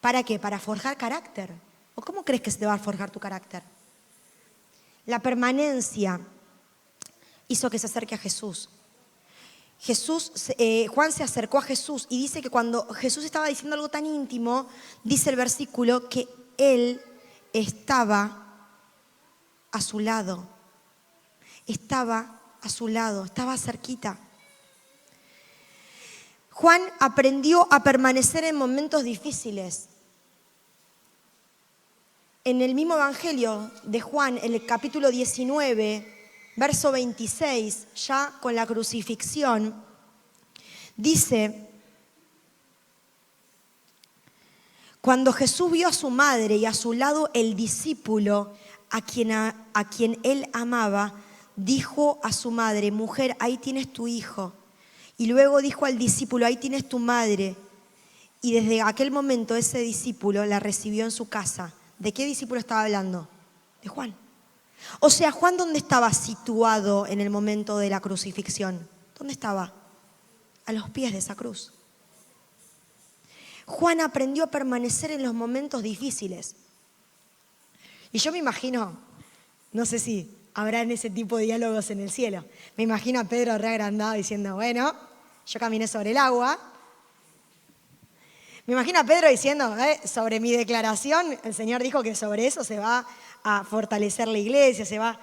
Speaker 3: ¿Para qué? Para forjar carácter. ¿O cómo crees que se te va a forjar tu carácter? La permanencia hizo que se acerque a Jesús. Juan se acercó a Jesús y dice que cuando Jesús estaba diciendo algo tan íntimo, dice el versículo que él estaba a su lado. Estaba a su lado, estaba cerquita. Juan aprendió a permanecer en momentos difíciles. En el mismo Evangelio de Juan, en el capítulo 19, verso 26, ya con la crucifixión, dice: cuando Jesús vio a su madre y a su lado el discípulo a quien él amaba, dijo a su madre: mujer, ahí tienes tu hijo. Y luego dijo al discípulo: ahí tienes tu madre. Y desde aquel momento ese discípulo la recibió en su casa. ¿De qué discípulo estaba hablando? De Juan. O sea, Juan, ¿dónde estaba situado en el momento de la crucifixión? ¿Dónde estaba? A los pies de esa cruz. Juan aprendió a permanecer en los momentos difíciles. Y yo me imagino, no sé si habrán ese tipo de diálogos en el cielo. Me imagino a Pedro reagrandado diciendo: bueno, yo caminé sobre el agua. Me imagino a Pedro diciendo: sobre mi declaración, el Señor dijo que sobre eso se va a fortalecer la iglesia,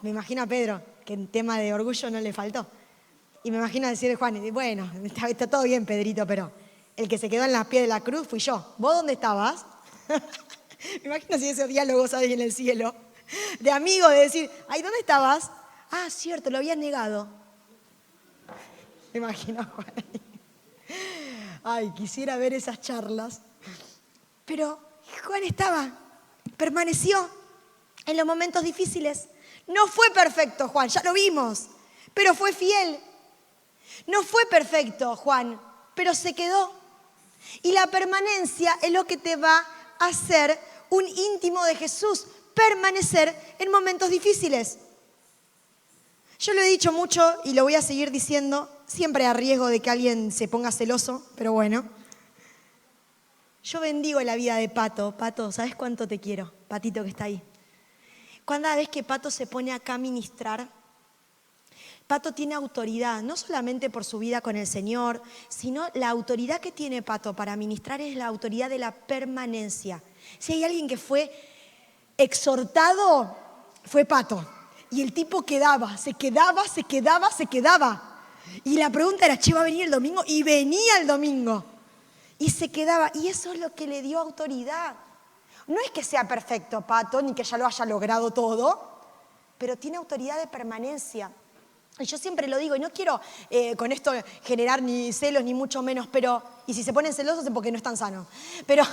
Speaker 3: me imagino a Pedro, que en tema de orgullo no le faltó. Y me imagino decirle a Juan: bueno, está todo bien, Pedrito, pero el que se quedó en las pies de la cruz fui yo. ¿Vos dónde estabas? Me imagino si esos diálogos hay en el cielo, de amigos, de decir: ay, ¿dónde estabas? Ah, cierto, lo habías negado. Me imagino a Juan. Ay, quisiera ver esas charlas. Pero Juan permaneció en los momentos difíciles. No fue perfecto, Juan, ya lo vimos, pero fue fiel. No fue perfecto, Juan, pero se quedó. Y la permanencia es lo que te va a hacer un íntimo de Jesús, permanecer en momentos difíciles. Yo lo he dicho mucho y lo voy a seguir diciendo, siempre a riesgo de que alguien se ponga celoso, pero bueno. Yo bendigo la vida de Pato. Pato, ¿sabes cuánto te quiero? Patito que está ahí. Cada vez que Pato se pone acá a ministrar, Pato tiene autoridad, no solamente por su vida con el Señor, sino la autoridad que tiene Pato para ministrar es la autoridad de la permanencia. Si hay alguien que fue exhortado, fue Pato. Y el tipo se quedaba. Y la pregunta era, ¿va a venir el domingo? Y venía el domingo. Y se quedaba. Y eso es lo que le dio autoridad. No es que sea perfecto, Pato, ni que ya lo haya logrado todo, pero tiene autoridad de permanencia. Y yo siempre lo digo, y no quiero con esto generar ni celos, ni mucho menos, pero, y si se ponen celosos es porque no están sanos. Pero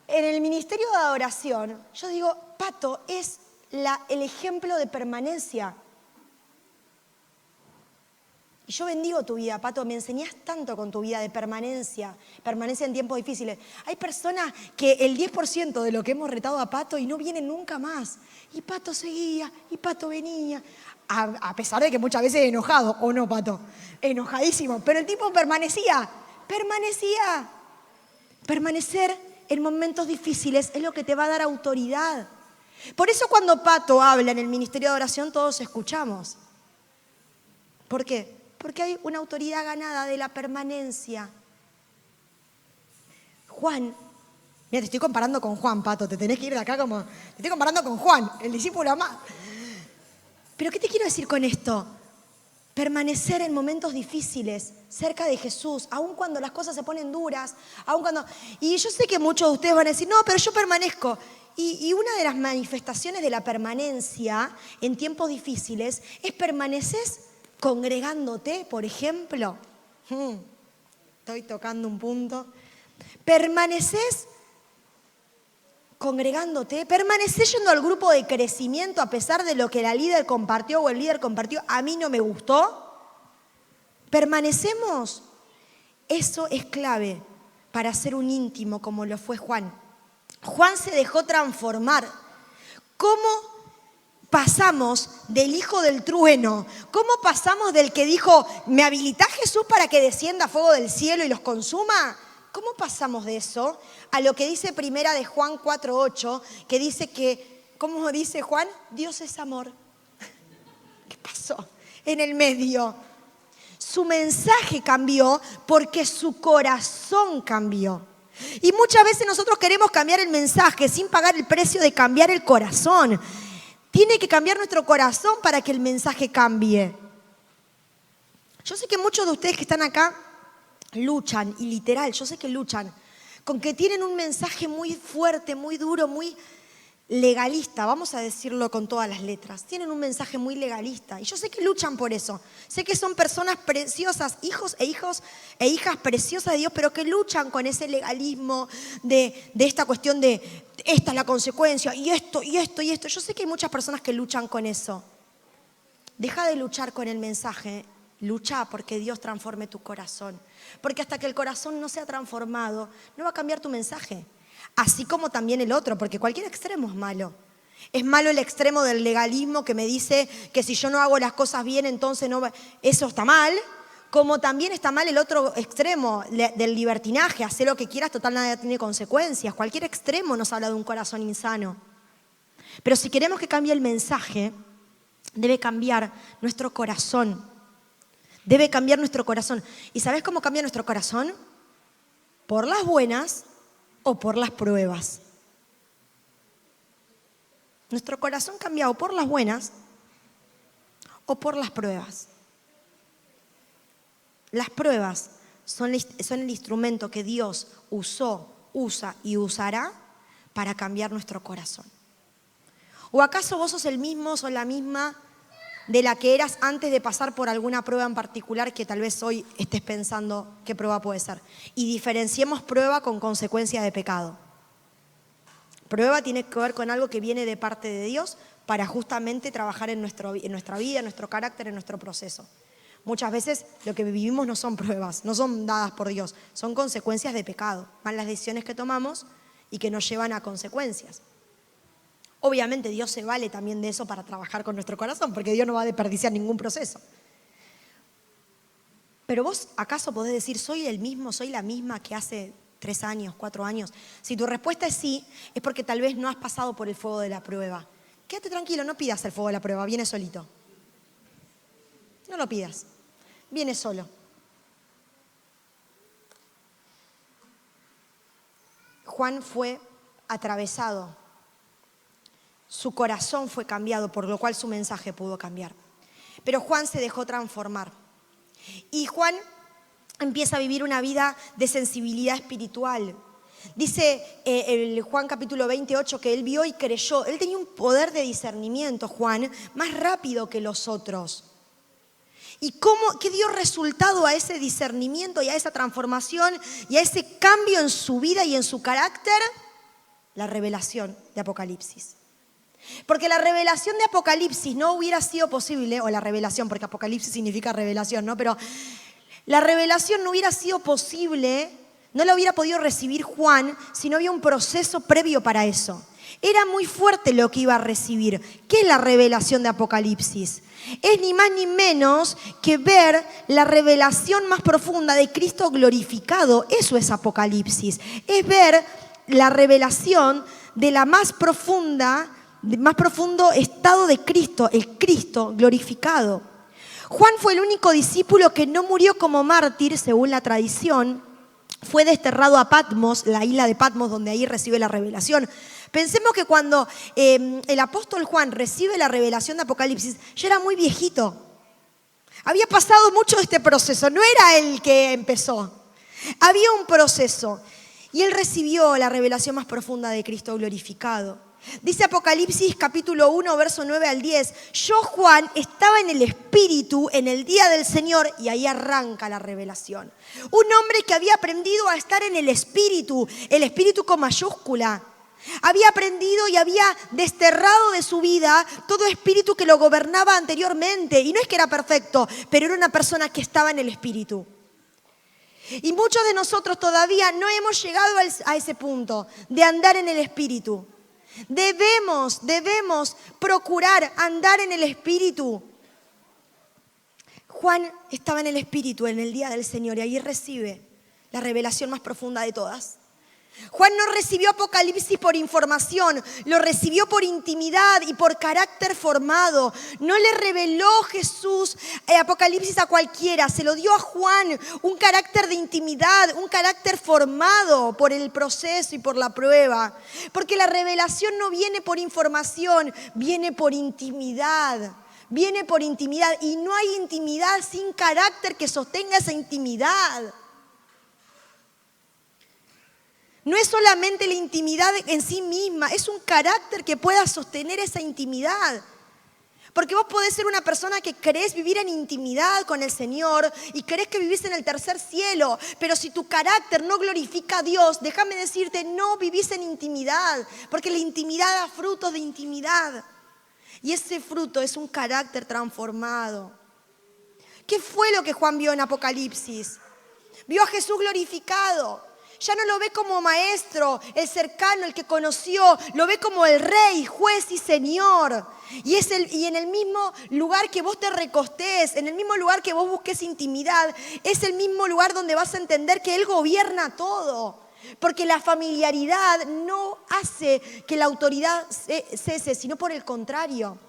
Speaker 3: en el ministerio de adoración, yo digo, Pato es el ejemplo de permanencia. Y yo bendigo tu vida, Pato, me enseñás tanto con tu vida de permanencia en tiempos difíciles. Hay personas que el 10% de lo que hemos retado a Pato y no vienen nunca más. Y Pato seguía, y Pato venía. A pesar de que muchas veces enojado, ¿o no, Pato? Enojadísimo, pero el tipo permanecía. Permanecer en momentos difíciles es lo que te va a dar autoridad. Por eso cuando Pato habla en el ministerio de oración todos escuchamos. ¿Por qué? Porque hay una autoridad ganada de la permanencia. Juan, mira, te estoy comparando con Juan, Pato, te tenés que ir de acá como... Te estoy comparando con Juan, el discípulo amado. Pero ¿qué te quiero decir con esto? Permanecer en momentos difíciles, cerca de Jesús, aun cuando las cosas se ponen duras, aun cuando... Y yo sé que muchos de ustedes van a decir, no, pero yo permanezco. Y una de las manifestaciones de la permanencia en tiempos difíciles es permanecer congregándote, por ejemplo. Estoy tocando un punto. Permaneces congregándote, permaneces yendo al grupo de crecimiento a pesar de lo que la líder compartió o el líder compartió, a mí no me gustó. Permanecemos. Eso es clave para ser un íntimo como lo fue Juan. Juan se dejó transformar. ¿Cómo pasamos del hijo del trueno? ¿Cómo pasamos del que dijo, ¿me habilitás, Jesús, para que descienda fuego del cielo y los consuma? ¿Cómo pasamos de eso a lo que dice primera de Juan 4:8, que dice que, ¿cómo dice Juan? Dios es amor. ¿Qué pasó en el medio? Su mensaje cambió porque su corazón cambió. Y muchas veces nosotros queremos cambiar el mensaje sin pagar el precio de cambiar el corazón. Tiene que cambiar nuestro corazón para que el mensaje cambie. Yo sé que muchos de ustedes que están acá luchan, y literal, yo sé que luchan, con que tienen un mensaje muy fuerte, muy duro, muy legalista, vamos a decirlo con todas las letras. Tienen un mensaje muy legalista y yo sé que luchan por eso. Sé que son personas preciosas, hijos e hijas preciosas de Dios, pero que luchan con ese legalismo de esta cuestión de esta es la consecuencia y esto y esto y esto. Yo sé que hay muchas personas que luchan con eso. Deja de luchar con el mensaje. Lucha porque Dios transforme tu corazón. Porque hasta que el corazón no sea transformado, no va a cambiar tu mensaje. Así como también el otro, porque cualquier extremo es malo. Es malo el extremo del legalismo que me dice que si yo no hago las cosas bien, entonces no va. Eso está mal. Como también está mal el otro extremo del libertinaje. Hacer lo que quieras, total, nada tiene consecuencias. Cualquier extremo nos habla de un corazón insano. Pero si queremos que cambie el mensaje, debe cambiar nuestro corazón. Debe cambiar nuestro corazón. ¿Y sabes cómo cambia nuestro corazón? ¿Por las buenas o por las pruebas? Nuestro corazón cambia o por las buenas o por las pruebas. Las pruebas son el instrumento que Dios usó, usa y usará para cambiar nuestro corazón. ¿O acaso vos sos el mismo, sos la misma de la que eras antes de pasar por alguna prueba en particular que tal vez hoy estés pensando qué prueba puede ser? Y diferenciemos prueba con consecuencia de pecado. Prueba tiene que ver con algo que viene de parte de Dios para justamente trabajar en nuestra vida, en nuestro carácter, en nuestro proceso. Muchas veces lo que vivimos no son pruebas, no son dadas por Dios, son consecuencias de pecado, malas decisiones que tomamos y que nos llevan a consecuencias. Obviamente Dios se vale también de eso para trabajar con nuestro corazón, porque Dios no va a desperdiciar ningún proceso. Pero vos, ¿acaso podés decir, soy el mismo, soy la misma que hace 3 años, 4 años? Si tu respuesta es sí, es porque tal vez no has pasado por el fuego de la prueba. Quédate tranquilo, no pidas el fuego de la prueba, viene solito. No lo pidas, viene solo. Juan fue atravesado. Su corazón fue cambiado, por lo cual su mensaje pudo cambiar. Pero Juan se dejó transformar. Y Juan empieza a vivir una vida de sensibilidad espiritual. Dice el Juan capítulo 28 que él vio y creyó. Él tenía un poder de discernimiento, Juan, más rápido que los otros. ¿Y qué dio resultado a ese discernimiento y a esa transformación y a ese cambio en su vida y en su carácter? La revelación de Apocalipsis. Porque la revelación de Apocalipsis no hubiera sido posible, o la revelación, porque Apocalipsis significa revelación, ¿no? Pero la revelación no hubiera sido posible, no la hubiera podido recibir Juan si no había un proceso previo para eso. Era muy fuerte lo que iba a recibir. ¿Qué es la revelación de Apocalipsis? Es ni más ni menos que ver la revelación más profunda de Cristo glorificado. Eso es Apocalipsis. Es ver la revelación de la más profundo estado de Cristo, el Cristo glorificado. Juan fue el único discípulo que no murió como mártir, según la tradición. Fue desterrado a Patmos, la isla de Patmos, donde ahí recibe la revelación. Pensemos que cuando el apóstol Juan recibe la revelación de Apocalipsis, ya era muy viejito. Había pasado mucho de este proceso, no era el que empezó. Había un proceso y él recibió la revelación más profunda de Cristo glorificado. Dice Apocalipsis capítulo 1, verso 9 al 10. Yo, Juan, estaba en el Espíritu en el día del Señor, y ahí arranca la revelación. Un hombre que había aprendido a estar en el Espíritu con mayúscula. Había aprendido y había desterrado de su vida todo espíritu que lo gobernaba anteriormente. Y no es que era perfecto, pero era una persona que estaba en el Espíritu. Y muchos de nosotros todavía no hemos llegado a ese punto de andar en el Espíritu. Debemos procurar andar en el Espíritu. Juan estaba en el Espíritu en el día del Señor y ahí recibe la revelación más profunda de todas. Juan no recibió Apocalipsis por información, lo recibió por intimidad y por carácter formado. No le reveló Jesús Apocalipsis a cualquiera, se lo dio a Juan, un carácter de intimidad, un carácter formado por el proceso y por la prueba. Porque la revelación no viene por información, viene por intimidad. Viene por intimidad y no hay intimidad sin carácter que sostenga esa intimidad. No es solamente la intimidad en sí misma, es un carácter que pueda sostener esa intimidad. Porque vos podés ser una persona que querés vivir en intimidad con el Señor y querés que vivís en el tercer cielo, pero si tu carácter no glorifica a Dios, déjame decirte, no vivís en intimidad, porque la intimidad da frutos de intimidad. Y ese fruto es un carácter transformado. ¿Qué fue lo que Juan vio en Apocalipsis? Vio a Jesús glorificado. Ya no lo ve como maestro, el cercano, el que conoció, lo ve como el rey, juez y señor. Y en el mismo lugar que vos te recostés, en el mismo lugar que vos busques intimidad, es el mismo lugar donde vas a entender que Él gobierna todo. Porque la familiaridad no hace que la autoridad cese, sino por el contrario.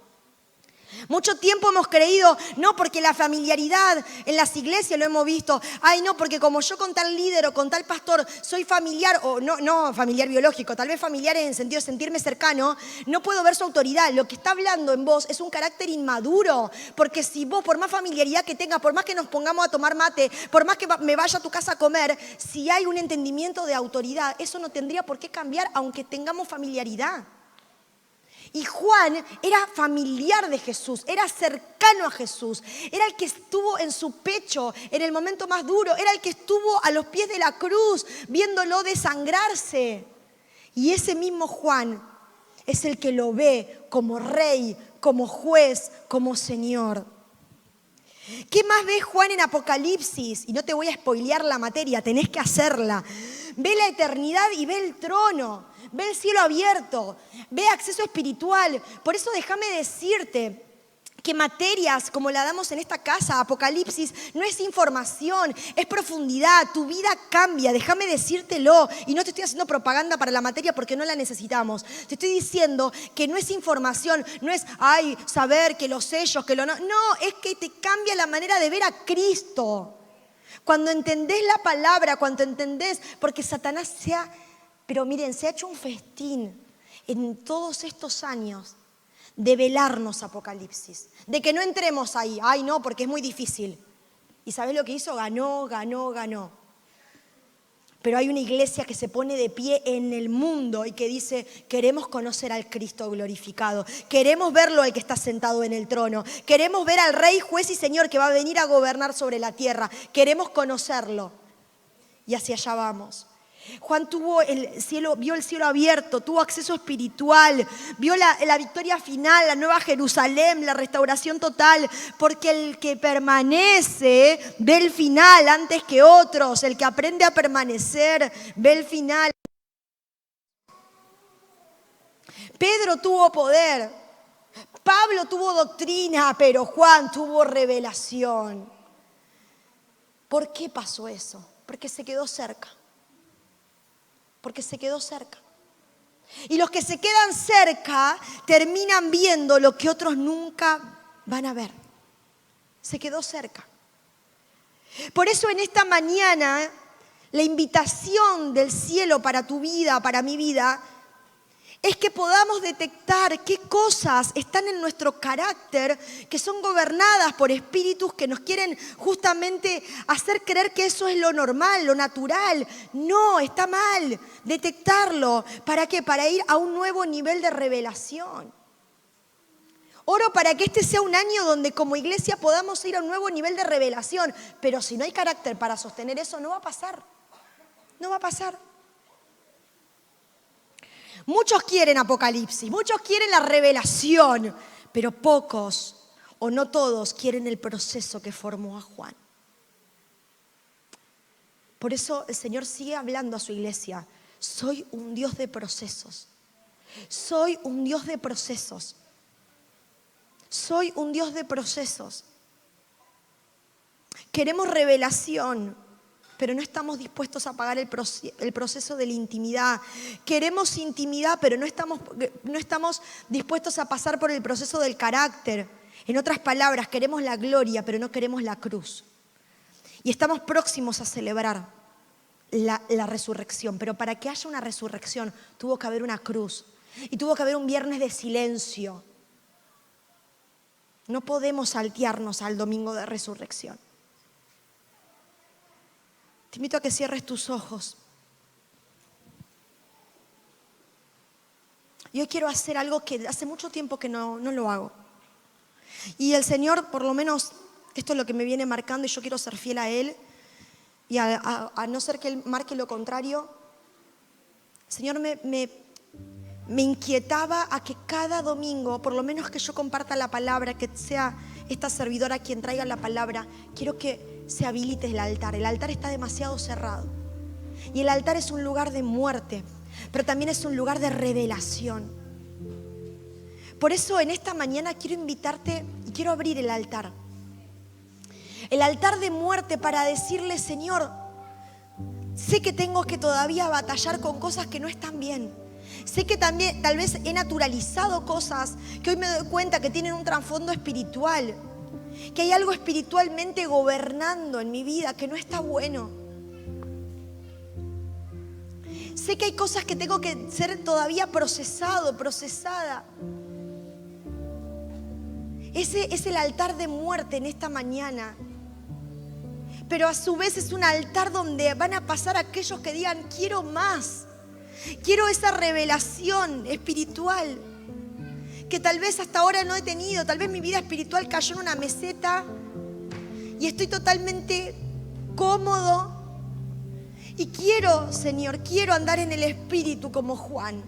Speaker 3: Mucho tiempo hemos creído, no, porque la familiaridad en las iglesias lo hemos visto. Ay, no, porque como yo con tal líder o con tal pastor soy familiar, o no familiar biológico, tal vez familiar en el sentido de sentirme cercano, no puedo ver su autoridad. Lo que está hablando en vos es un carácter inmaduro, porque si vos, por más familiaridad que tengas, por más que nos pongamos a tomar mate, por más que me vaya a tu casa a comer, si hay un entendimiento de autoridad, eso no tendría por qué cambiar aunque tengamos familiaridad. Y Juan era familiar de Jesús, era cercano a Jesús, era el que estuvo en su pecho en el momento más duro, era el que estuvo a los pies de la cruz viéndolo desangrarse. Y ese mismo Juan es el que lo ve como rey, como juez, como Señor. ¿Qué más ve Juan en Apocalipsis? Y no te voy a spoilear la materia, tenés que hacerla. Ve la eternidad y ve el trono, ve el cielo abierto, ve acceso espiritual. Por eso déjame decirte que materias como la damos en esta casa, Apocalipsis, no es información, es profundidad. Tu vida cambia, déjame decírtelo. Y no te estoy haciendo propaganda para la materia porque no la necesitamos. Te estoy diciendo que no es información, no es, saber que los sellos, que lo no. No, es que te cambia la manera de ver a Cristo. Cuando entendés la palabra, cuando entendés, porque Satanás se ha hecho un festín en todos estos años de velarnos Apocalipsis, de que no entremos ahí, no, porque es muy difícil. ¿Y sabes lo que hizo? Ganó. Pero hay una iglesia que se pone de pie en el mundo y que dice, queremos conocer al Cristo glorificado, queremos verlo al que está sentado en el trono, queremos ver al Rey, Juez y Señor que va a venir a gobernar sobre la tierra, queremos conocerlo. Y hacia allá vamos. Juan vio el cielo abierto, tuvo acceso espiritual, vio la victoria final, la nueva Jerusalén, la restauración total, porque el que permanece ve el final antes que otros, el que aprende a permanecer ve el final. Pedro tuvo poder, Pablo tuvo doctrina, pero Juan tuvo revelación. ¿Por qué pasó eso? Porque se quedó cerca. Y los que se quedan cerca terminan viendo lo que otros nunca van a ver. Se quedó cerca. Por eso en esta mañana, la invitación del cielo para tu vida, para mi vida, es que podamos detectar qué cosas están en nuestro carácter que son gobernadas por espíritus que nos quieren justamente hacer creer que eso es lo normal, lo natural. No, está mal detectarlo. ¿Para qué? Para ir a un nuevo nivel de revelación. Oro para que este sea un año donde como iglesia podamos ir a un nuevo nivel de revelación. Pero si no hay carácter para sostener eso, no va a pasar. No va a pasar. Muchos quieren Apocalipsis, muchos quieren la revelación, pero pocos o no todos quieren el proceso que formó a Juan. Por eso el Señor sigue hablando a su iglesia. Soy un Dios de procesos. Soy un Dios de procesos. Soy un Dios de procesos. Queremos revelación, pero no estamos dispuestos a pagar el proceso de la intimidad. Queremos intimidad, pero no estamos dispuestos a pasar por el proceso del carácter. En otras palabras, queremos la gloria, pero no queremos la cruz. Y estamos próximos a celebrar la resurrección. Pero para que haya una resurrección, tuvo que haber una cruz. Y tuvo que haber un viernes de silencio. No podemos saltearnos al domingo de resurrección. Te invito a que cierres tus ojos. Y hoy quiero hacer algo que hace mucho tiempo que no lo hago. Y el Señor, por lo menos, esto es lo que me viene marcando y yo quiero ser fiel a Él. Y a no ser que Él marque lo contrario, el Señor me inquietaba a que cada domingo, por lo menos que yo comparta la palabra, que sea esta servidora quien traiga la palabra, quiero que se habilite el altar. El altar está demasiado cerrado. Y el altar es un lugar de muerte, pero también es un lugar de revelación. Por eso en esta mañana quiero invitarte y quiero abrir el altar. El altar de muerte para decirle, Señor, sé que tengo que todavía batallar con cosas que no están bien. Sé que también tal vez he naturalizado cosas que hoy me doy cuenta que tienen un trasfondo espiritual. Que hay algo espiritualmente gobernando en mi vida que no está bueno. Sé que hay cosas que tengo que ser todavía procesada. Ese es el altar de muerte en esta mañana. Pero a su vez es un altar donde van a pasar aquellos que digan, quiero más. Quiero esa revelación espiritual que tal vez hasta ahora no he tenido. Tal vez mi vida espiritual cayó en una meseta y estoy totalmente cómodo. Y quiero, Señor, quiero andar en el Espíritu como Juan.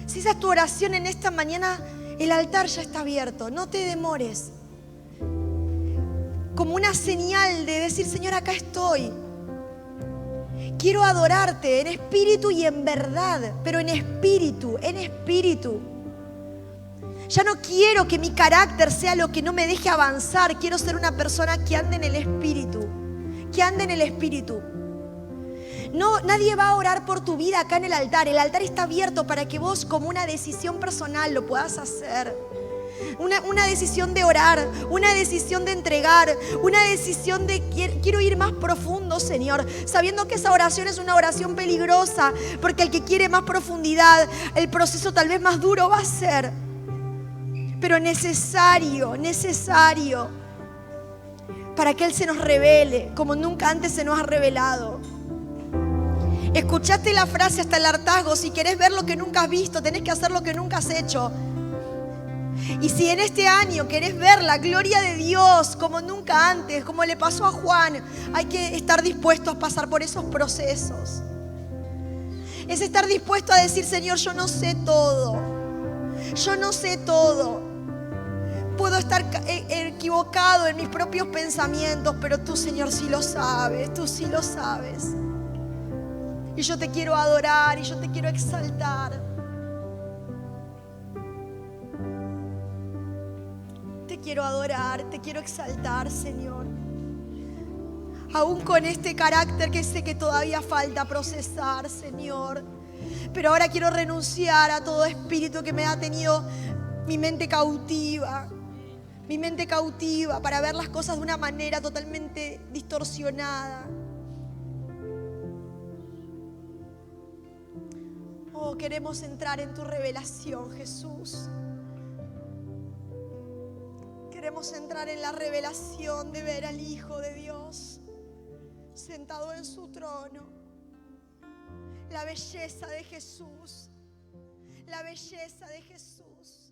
Speaker 3: Si esa es tu oración en esta mañana, el altar ya está abierto. No te demores. Como una señal de decir, Señor, acá estoy. Quiero adorarte en espíritu y en verdad, pero en espíritu. Ya no quiero que mi carácter sea lo que no me deje avanzar. Quiero ser una persona que ande en el espíritu. No, nadie va a orar por tu vida acá en el altar. El altar está abierto para que vos, como una decisión personal, lo puedas hacer. Una decisión de orar, una decisión de entregar, una decisión de quiero ir más profundo, Señor, sabiendo que esa oración es una oración peligrosa, porque el que quiere más profundidad, el proceso tal vez más duro va a ser, pero necesario. para que Él se nos revele como nunca antes se nos ha revelado. Escuchaste la frase hasta el hartazgo: si querés ver lo que nunca has visto, tenés que hacer lo que nunca has hecho. Y si en este año querés ver la gloria de Dios como nunca antes, como le pasó a Juan, hay que estar dispuesto a pasar por esos procesos. Es estar dispuesto a decir: Señor, yo no sé todo. Yo no sé todo. Puedo estar equivocado en mis propios pensamientos, pero tú, Señor, sí lo sabes. Tú sí lo sabes. Y yo te quiero adorar y yo te quiero exaltar. Te quiero adorar, te quiero exaltar, Señor. Aún con este carácter que sé que todavía falta procesar, Señor. Pero ahora quiero renunciar a todo espíritu que me ha tenido mi mente cautiva. Mi mente cautiva para ver las cosas de una manera totalmente distorsionada. Oh, queremos entrar en tu revelación, Jesús. Queremos entrar en la revelación de ver al Hijo de Dios sentado en su trono. La belleza de Jesús. La belleza de Jesús.